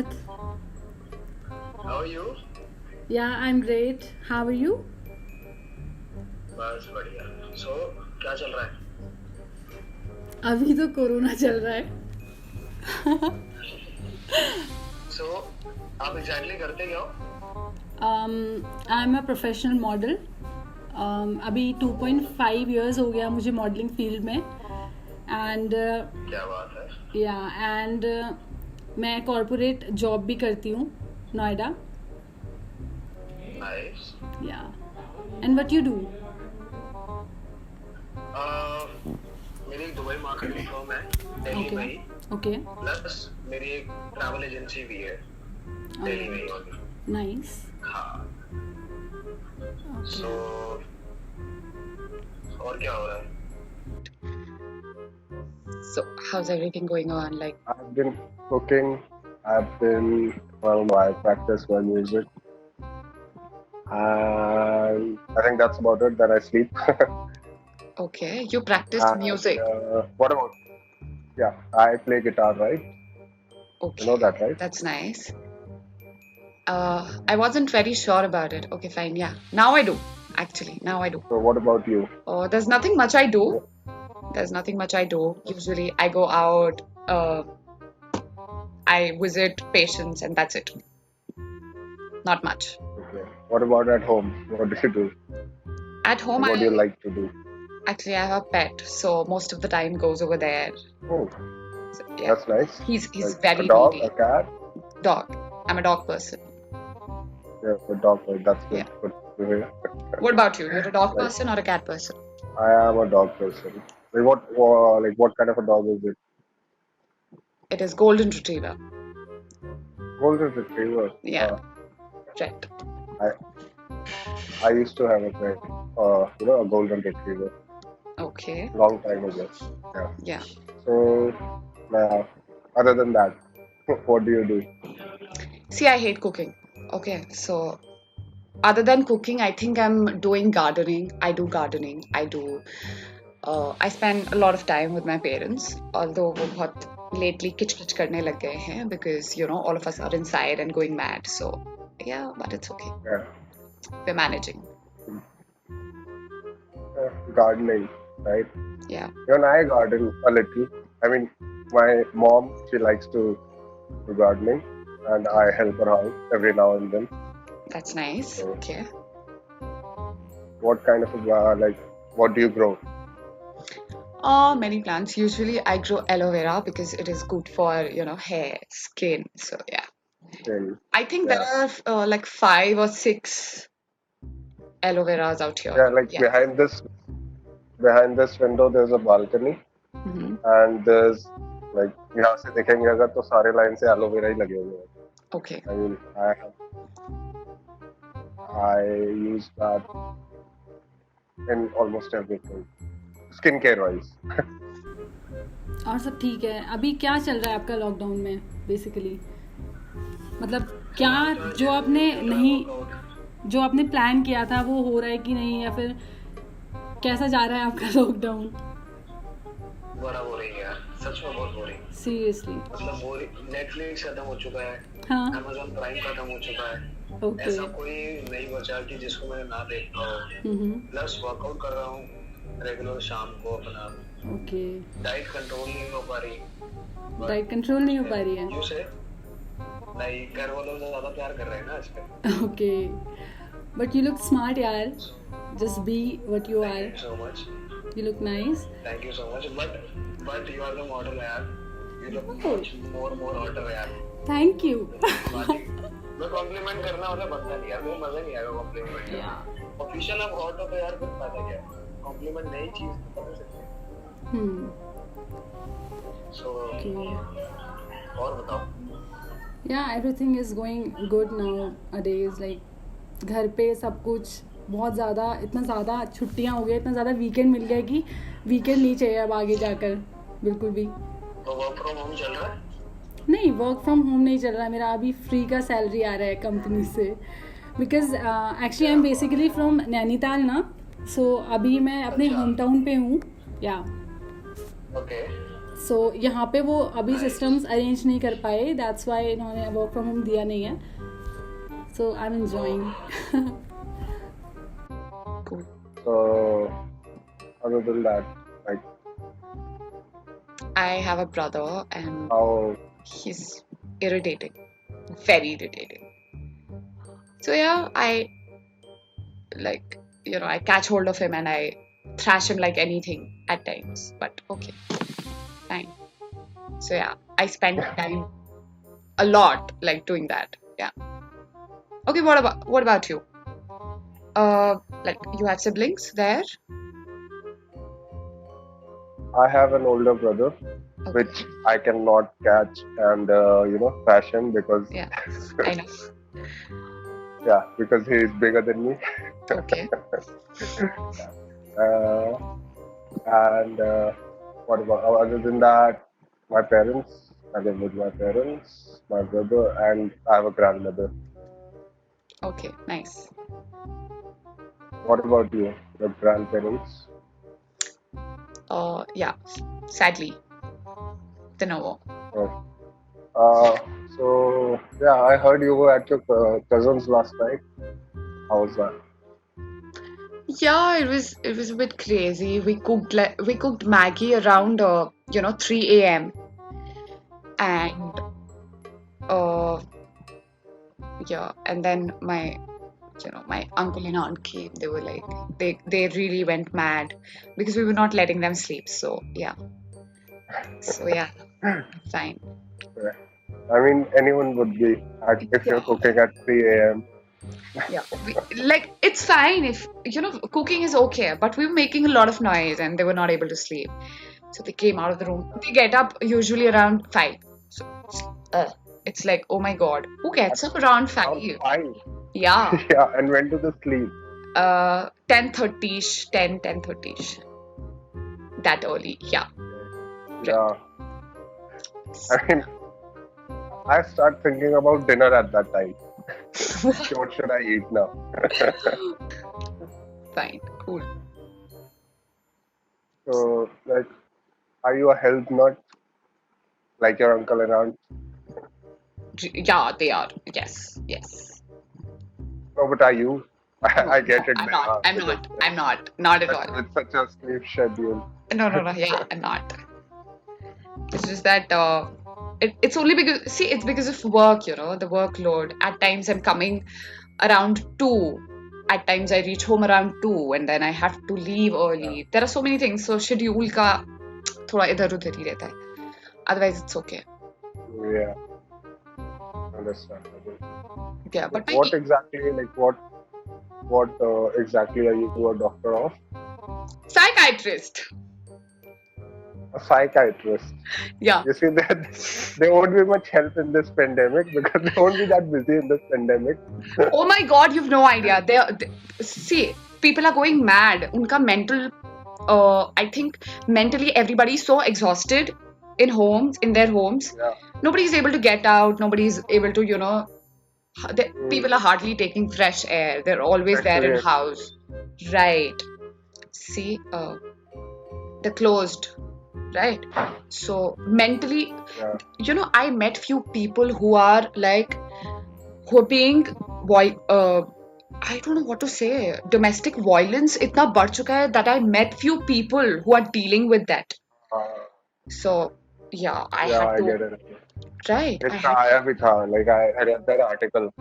Parth. How are you? Yeah, I'm great. How are you? बस बढ़िया. So क्या चल रहा है? अभी तो कोरोना चल रहा है. So आप exactly करते क्या हो? I'm a professional model. अभी 2.5 years हो गया मुझे मॉडलिंग फील्ड में. एंड क्या बात है? एंड मैं कॉर्पोरेट जॉब भी करती हूँ नोएडा. Nice. या एंड व्हाट यू डू? मेरी एक दुबई मार्केटिंग फर्म है दिल्ली में ही. ओके. प्लस मेरी एक ट्रैवल एजेंसी भी है दिल्ली में ही होगी. नाइस. हाँ. So और क्या हो रहा है? So, how's everything going on? Like, I've been cooking. I practice my music. And I think that's about it. Then I sleep. okay, you practice And, music. what about? Yeah, I play guitar, right? Okay, You know that, right? that's nice. I wasn't very sure about it. Okay, fine. Yeah, now I do. Actually, now I do. So what about you? There's nothing much I do. There's nothing much I do. Usually, I go out. I visit patients, and that's it. Not much. Okay. What about at home? What do you do? At home, What do you like to do? actually I have a pet, so most of the time goes over there. Oh, So, yeah, that's nice. he's Like very a dog, needy. a cat. Dog. I'm a dog person. Yeah, a dog. That's good. Yeah. Good to hear. What about you? You're a dog Like- person or a cat person? I am a dog person. What kind of a dog is it? It is golden retriever. Golden retriever. Yeah. Right. I used to have a pet, a golden retriever, Okay. long time ago. Yeah. So, other than that, what do you do? See, I hate cooking. Okay. So, other than cooking, I think I'm doing gardening. I do gardening. I spend a lot of time with my parents, although वो बहुत lately किच-किच करने लग गए हैं because all of us are inside and going mad. So yeah, but it's okay. Yeah. We're managing. Gardening, right? Yeah. Even I garden a little. I mean, my mom, she likes to do gardening, and I help her out every now and then. That's nice. Okay. What kind of what do you grow? Many plants. Usually I grow aloe vera because it is good for, hair, skin. So yeah. Then, I think Yeah. there are like 5 or 6 aloe veras out here. yeah, like behind this window, there's a balcony, Mhm. and there's like यहाँ से देखेंगे अगर तो सारे line से aloe vera ही लगे हुए हैं. Okay. I mean, I use that in almost everything, skincare wise. और सब ठीक है. अभी क्या चल रहा है आपका लॉकडाउन में बेसिकली? मतलब क्या जो आपने प्लान किया था वो हो रहा है कि नहीं, या फिर कैसा जा रहा है आपका लॉकडाउन? बड़ा बोरिंग है. सच में बहुत बोरिंग. सीरियसली? मतलब बोरिंग. नेटफ्लिक्स खत्म हो चुका है. हाँ. Amazon प्राइम खत्म हो चुका है. ओके. ऐसा कोई नहीं बचा कि जिसको मैं ना देख पाऊँ. प्लस वर्कआउट कर रहा हूँ रेगुलर शाम को अपना. ओके. डाइट कंट्रोल नहीं हो पा रही. डाइट कंट्रोल नहीं हो पा रही है? यू से नहीं, घर वालों से ज्यादा प्यार कर रहे हैं ना आजकल. Okay. But you look smart यार. Just be what you are. Thank you so much. You look nice. Thank you so much. But you are the model यार. You look Oh. much more hotter यार. Thank you. मैं complement करना वाला बंदा नहीं यार. वो मजा नहीं आएगा कॉम्प्लीमेंट. ऑफिशियल अब हॉट हो तो यार फिर फायदा क्या है? कॉम्प्लीमेंट नई चीज तो कर सकते हैं. So और बताओ. या everything is going good now अडेज. लाइक घर पे सब कुछ बहुत ज़्यादा, इतना ज़्यादा छुट्टियां हो गई, इतना ज़्यादा वीकेंड मिल गया कि वीकेंड नहीं चाहिए अब आगे जाकर बिल्कुल भी. तो वर्क फ्रॉम होम चल रहा है? नहीं, वर्क फ्रॉम होम नहीं चल रहा है मेरा. अभी फ्री का सैलरी आ रहा है कंपनी से. Because actually I am basically from Nainital ना. सो अभी मैं अपने होम टाउन पे हूँ. या ओके. सो यहाँ पे वो अभी सिस्टम्स अरेंज नहीं कर पाए, दैट्स वाई इन्होंने वर्क फ्रॉम होम दिया नहीं है. So I am enjoying. Cool. So, other than that, like, I have a brother and how he's irritating, very irritating. So yeah, I like, I catch hold of him and I thrash him like anything at times. But okay, fine. So yeah, I spend time a lot like doing that. Yeah. Okay, what about you? Like you have siblings there? I have an older brother, Okay. which I cannot catch and fashion because Yeah, I know. yeah, because he is bigger than me. Okay. And what about other than that? My parents. I live with my parents, my brother, and I have a grandmother. Okay, nice. What about you? Your grandparents? Yeah, sadly, the no. So yeah, I heard you were at your cousin's last night. How was that? Yeah, it was a bit crazy. We cooked Maggie around 3 a.m. and yeah, and then my uncle and aunt came. They were like they really went mad because we were not letting them sleep. So yeah, fine. I mean, anyone would be if you're cooking at 3 a.m. Yeah, like it's fine if cooking is okay, but we were making a lot of noise and they were not able to sleep. So they came out of the room. They get up usually around 5. So it's like, oh my god, who gets up around 5? Around 5. Yeah. Yeah, and when do they sleep? 10:30ish, 10:30ish. That early, yeah. Yeah. I mean, I start thinking about dinner at that time. What should I eat now? Fine, cool. So, like, are you a health nut? Like your uncle and aunt? Yeah, they are. Yes. No, but are you? I get it. I'm they are. not. Not at all. With such a sleep schedule. No. Yeah, I'm not. It's just that it's only because it's because of work, the workload. At times I'm coming around 2. At times I reach home around 2 and then I have to leave early. There are so many things. So schedule का थोड़ा इधर उधर ही रहता है. Otherwise it's okay. Yeah. Understandable. Yeah, but what exactly are you a doctor of? Psychiatrist. A psychiatrist. Yeah. You see, there won't be much help in this pandemic because they won't be that busy in this pandemic. Oh my god, you've no idea. See, people are going mad. Unka mental, I think mentally everybody is so exhausted in their homes. Yeah. Nobody is able to get out. Nobody is able to, people are hardly taking fresh air. They're always there in house. Right. See, they're closed. Right. So mentally, I met few people who are being I don't know what to say. Domestic violence itna बढ़ चुका है that I met few people who are dealing with that. So yeah, I had to. I get it. Right. Like I read that article.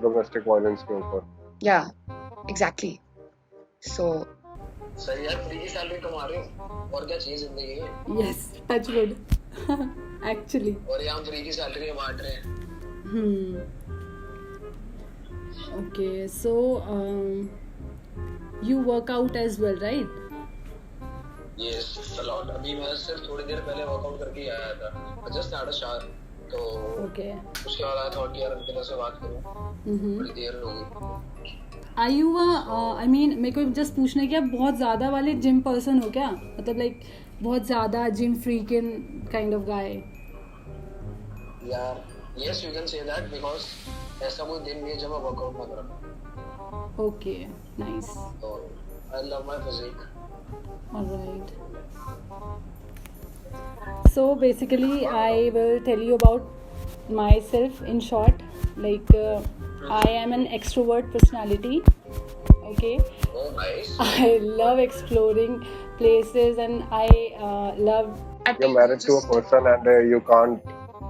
Domestic violence के ऊपर. Yeah, exactly. So. सही है, free की salary कमा रहे हो और क्या चाहिए जिंदगी में. Yes, touch wood. Actually. और यहाँ फ्री की सैलरी बांट रहे हैं. Okay, so you work out as well, right? Yes, a lot. अभी मैं सिर्फ थोड़ी देर पहले वर्कआउट करके ही आया था. I just had a shower. तो Okay. उसके बाद आया था कि यार अंकिता से बात करूँ. बड़ी देर हो गई. Are you I mean मेरे को just पूछना है कि आप बहुत ज़्यादा वाले जिम पर्सन हो क्या? मतलब like बहुत ज़्यादा gym freaking kind of guy. Yeah, yes, you can say that because ऐसा कोई दिन नहीं है जब मैं वर्कआउट ना करूँ. Okay, nice. So I love my physique. Alright. So basically, I will tell you about myself in short. Like, I am an extrovert personality. Okay, Oh, nice. I love exploring places, and I love. I You're think married to a just person and you can't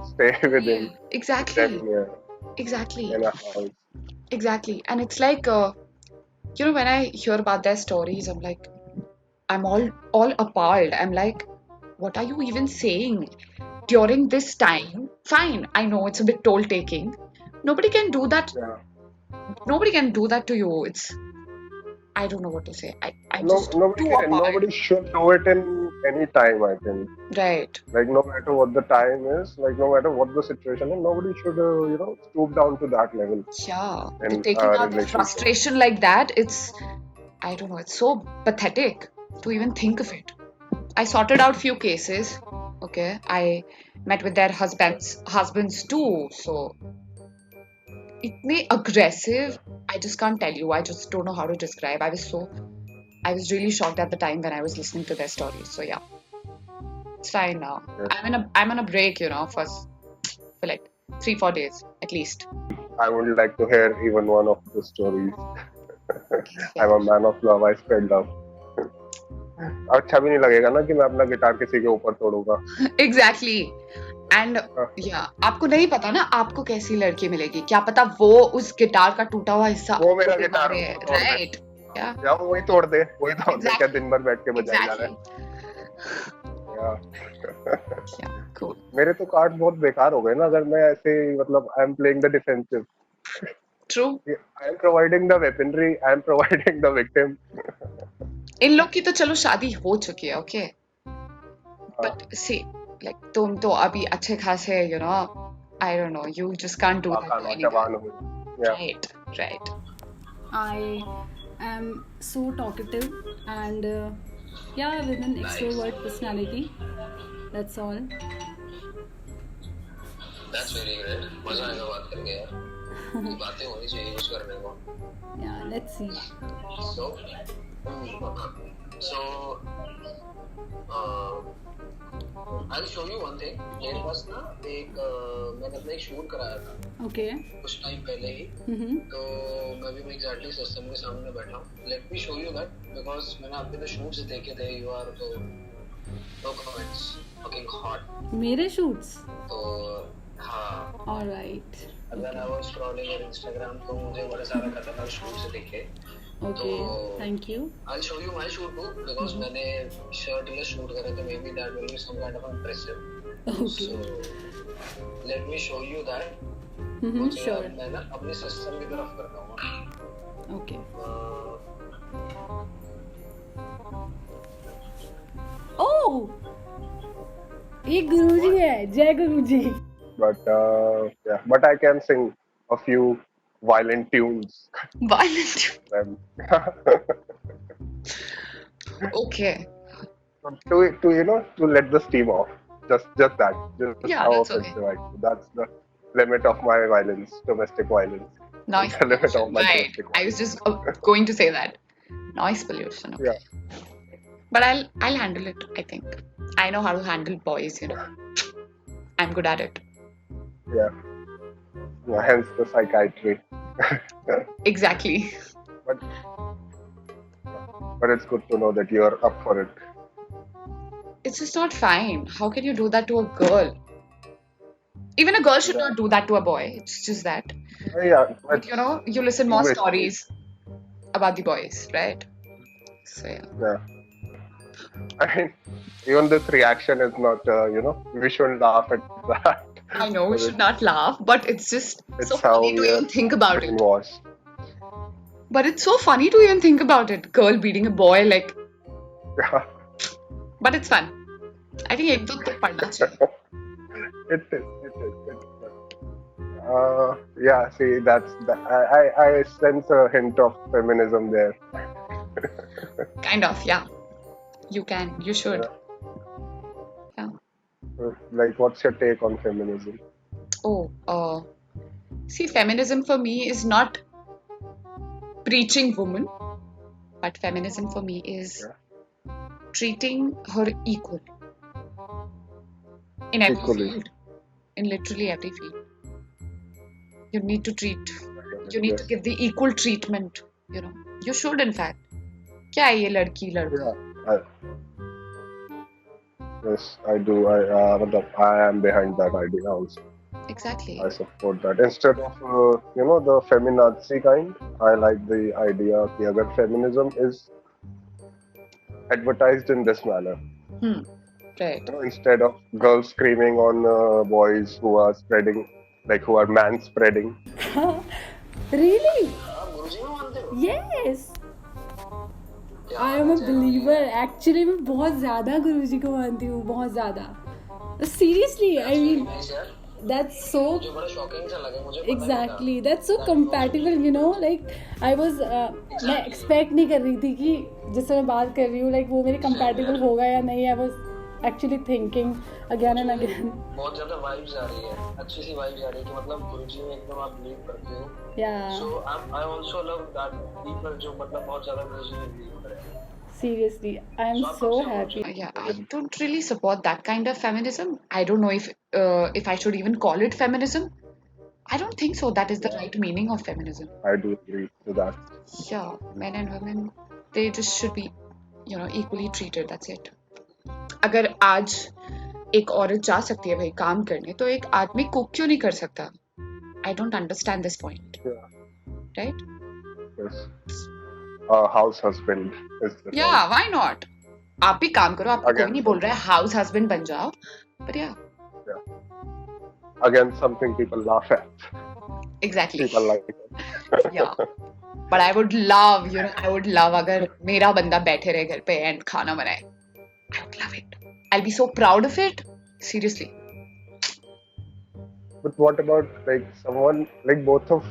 stay with yeah, him, with them exactly, exactly, in a house. exactly. And it's like you know, when I hear about their stories, I'm like, I'm all appalled. I'm like, what are you even saying? During this time, fine, I know it's a bit toll taking. Nobody can do that. Yeah. Nobody can do that to you. It's I don't know what to say. I'm No, just too appalled. nobody should do it in any time, I think. Right. Like, no matter what the time is, like, no matter what the situation is, nobody should, stoop down to that level Yeah. The in taking a out the relationship. frustration like that, it's I don't know, it's so pathetic to even think of it. I sorted out few cases. Okay. I met with their husbands too. So itne aggressive. I just can't tell you. I just don't know how to describe. I was really shocked at the time when I was listening to their stories. So yeah, it's fine now. Yeah. I'm on a break, for like 3-4 days at least. I would like to hear even one of the stories. Yeah. I'm a man of love, I spread love. अच्छा भी नहीं लगेगा ना कि मैं अपना guitar किसी के ऊपर तोड़ूंगा. Exactly. एंड या आपको नहीं पता ना आपको कैसी लड़की मिलेगी क्या पता वो उस गिटार का टूटा हुआ हिस्सा वो मेरा आपको गिटार मारे हो, वो तोड़ दे. राइट या या वही तोड़ दे, वही तोड़ दे. क्या Exactly. दिन भर बैठ के बजाई जा रहा एग्जैक्टली है. Yeah. या कूल मेरे तो कार्ड बहुत बेकार हो गए ना अगर मैं ऐसे मतलब I am playing the defensive. True I am providing the weaponry, I am providing the victim. इन लोग की तो चलो शादी हो चुकी है ओके बट सी लाइक तुम तो अभी अच्छे खासे I don't know you just can't do that to खाना एनीवन जवान हुई. Yeah. Right right I am so talkative and yeah, with an extrovert personality. That's all. That's very great. मजा आएगा बात करके यार. ये बातें होनी चाहिए कुछ करने को. Yeah, let's see. So, so, I'll show you one thing. मेरे पास ना मैंने अपना एक शूट कराया था Okay. कुछ टाइम पहले ही. Mm-hmm. तो मैं भी एग्जैक्टली सिस्टम के सामने बैठा हूँ. Let me show you that because मैंने आपके तो शूट्स देखे थे. यू आर तो नो कमेंट्स फकिंग हॉट. मेरे shoots. तो हाँ. All right. अगर I was scrolling on Instagram तो मुझे बड़े सारे खतरनाक शूट्स दिखे. Okay. Thank you. I'll show you my shoot too because मैंने shirtless shoot करे तो maybe that will be some kind of impressive. Okay. So let me show you that. Mm-hmm. उसके बाद Sure. मैं ना अपने सिस्टम की तरफ करता हूँ. Okay. अह, Oh! ये गुरुजी है. जय गुरुजी. But I can sing a few violent tunes. violent Um, okay to let the steam off. Just that. Just Yeah, how that's okay. offensive I can. That's the limit of my violence, domestic violence. noise The limit of my right domestic I was just going to say that noise pollution okay. Yeah. But I'll handle it I think I know how to handle boys I'm good at it Yeah. Hence the psychiatry. exactly But it's good to know that you're up for it. it's just not fine how can you do that to a girl even a girl should not do that to a boy it's just that Yeah. but you listen more Wait. stories about the boys right so yeah Yeah. I mean, even this reaction is not, we shouldn't laugh at that. I know we should not laugh but it's just It's so how funny to we even are think about it brainwashed. but it's so funny to even think about it girl beating a boy like Yeah. but it's fun I think ek do to padna chahiye It is. Yeah, see, I sense a hint of feminism there. kind of yeah you should yeah Like, what's your take on feminism? see feminism for me is not preaching woman but feminism for me is treating her equal in every Equally. field, in literally every field. You need to treat, you need to Yes. give the equal treatment, you know. You should, in fact. क्या है ये लड़की लड़का? Yeah. Yes, I do. I am behind that idea also. Exactly. I support that. Instead of the feminazi kind, I like the idea कि अगर feminism is advertised in this manner, Right. instead of girls screaming on boys who are spreading, like who are man spreading. Really? आप गुरुजी में मानते हो? Yes. I am a believer. Actually मैं बहुत ज़्यादा गुरुजी को मानती हूँ, बहुत ज़्यादा. Seriously, I mean Nice यार. that's so मुझे बड़ा शॉकिंग सा लगा, मुझे पता नहीं था. exactly that's so compatible, you know, like I was मैं expect नहीं कर रही थी कि जिससे मैं बात कर रही हूँ like वो मेरे compatible होगा या नहीं. I was actually thinking again and again. बहुत ज्यादा वाइब्स आ रही है, अच्छी सी वाइब्स आ रही है कि मतलब गुरुजी में एकदम आप बिलीव करते हो. Yeah, So I also love that people जो मतलब बहुत ज्यादा गुरुजी में बिलीव करे. seriously, I am so happy. Yeah, I don't really support that kind of feminism. I don't know if I should even call it feminism. I don't think so. That is the right meaning of feminism. I do agree to that. Yeah, men and women, they just should be, equally treated. That's it. अगर आज एक औरत जा सकती है भाई काम करने, तो एक आदमी कुक क्यों नहीं कर सकता? I don't understand this point. Yeah. Right? Yes. House husband is the Yeah, why not? आप भी काम करो, आपको कोई Again, नहीं बोल रहा है हाउस हस्बैंड बन जाओ. But yeah, again something people laugh at. exactly. People like it. Yeah. But I would love अगर मेरा बंदा बैठे रहे घर पे and खाना बनाए. I would love it. I'll be so proud of it. Seriously. But what about like someone like both of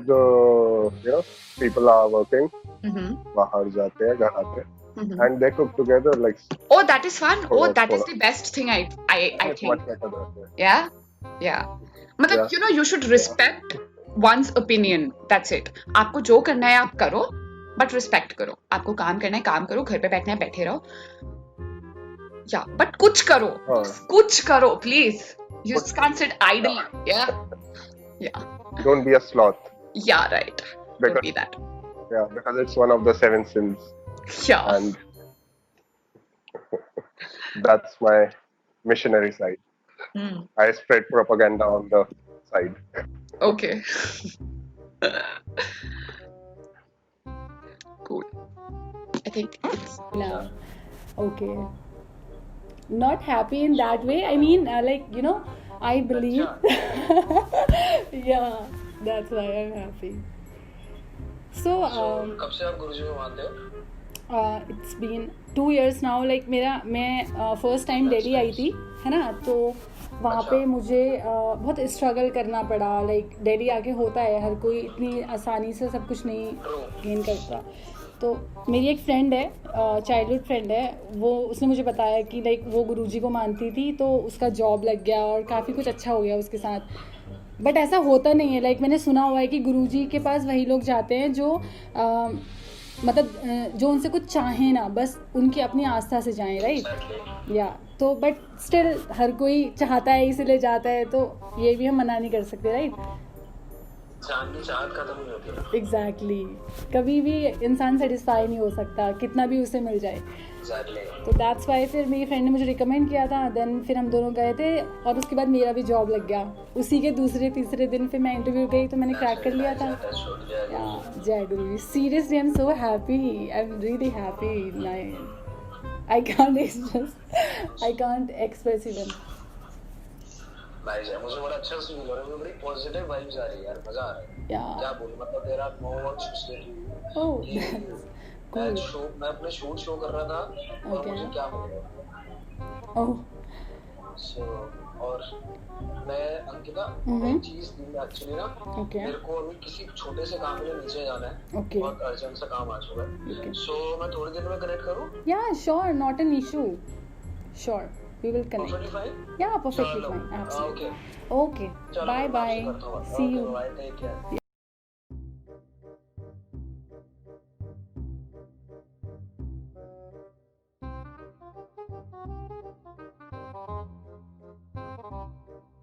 the people are working, Mm-hmm. बाहर जाते हैं घर आते हैं, Mm-hmm. and they cook together like Oh, that is fun. Oh, that is Thoda. the best thing I much think. better that way. Yeah. Yeah. मतलब Yeah. you should respect one's opinion. That's it. आपको जो करना है आप करो, but respect करो. आपको काम करना है काम करो, घर पे बैठना है बैठे रहो. Yeah, but कुछ करो. हाँ. कुछ करो, please. You just can't sit idle. Yeah. Yeah. Don't be a sloth. Yeah, right. Don't be that. Yeah, because it's one of the 7 sins, Yeah. and that's my missionary side. Hmm. I spread propaganda on the side. Okay. Cool. I think it's No. Okay. Not happy in that way. I mean, I believe. Yeah, that's why I'm happy. So, कब से आप गुरुजी में मानते हो? it's been 2 years now. Like मैं first time Delhi आई थी, है ना? तो वहाँ पे मुझे बहुत स्ट्रगल करना पड़ा. लाइक दिल्ली आके होता है, हर कोई इतनी आसानी से सब कुछ नहीं गेन करता. तो मेरी एक फ्रेंड है, चाइल्डहुड फ्रेंड है, उसने मुझे बताया कि लाइक वो गुरुजी को मानती थी, तो उसका जॉब लग गया और काफ़ी कुछ अच्छा हो गया उसके साथ. बट ऐसा होता नहीं है. लाइक मैंने सुना हुआ है कि गुरुजी के पास वही लोग जाते हैं जो जो उनसे कुछ चाहें ना, बस उनकी अपनी आस्था से जाएं. राइट. या तो बट स्टिल हर कोई चाहता है इसीलिए जाता है, तो ये भी हम मना नहीं कर सकते. राइट. इंसान की चाहत खत्म नहीं होती ना. एग्जैक्टली. कभी भी इंसान सेटिस्फाई नहीं हो सकता कितना भी उसे मिल जाए. Exactly. तो दैट्स वाई फिर मेरी फ्रेंड ने मुझे रिकमेंड किया था. देन फिर हम दोनों गए थे और उसके बाद मेरा भी जॉब लग गया. उसी के दूसरे तीसरे दिन फिर मैं इंटरव्यू गई तो मैंने क्रैक कर लिया था. जय गुरु. Seriously I am so happy. I am really happy. I can't express even. Nice है. मुझे बड़ा अच्छा फील हो रहा है. मुझे बड़ी पॉजिटिव वाइब्स आ रही है यार. मजा आ रहा है. Yeah. क्या बोलूं, मतलब there are no words to say. Oh, that's cool. मैं अपने शो कर रहा था और Okay. मुझे क्या मिल गया. Oh, So, और मैं अंकिता एक चीज थी एक्चुअली ना. Okay. मेरे को अभी किसी छोटे से काम के लिए नीचे जाना है. Okay. बहुत अर्जेंट सा काम आ चुका है. Okay. सो मैं थोड़ी देर में कनेक्ट करूं. yeah, sure, not an issue. Sure, we will connect. Perfectly fine. Yeah, perfectly चलो. fine. Absolutely. Okay. Okay. चलो, Bye मैं आपसे bye. करता हूँ बात. See Okay, you. bye, take care.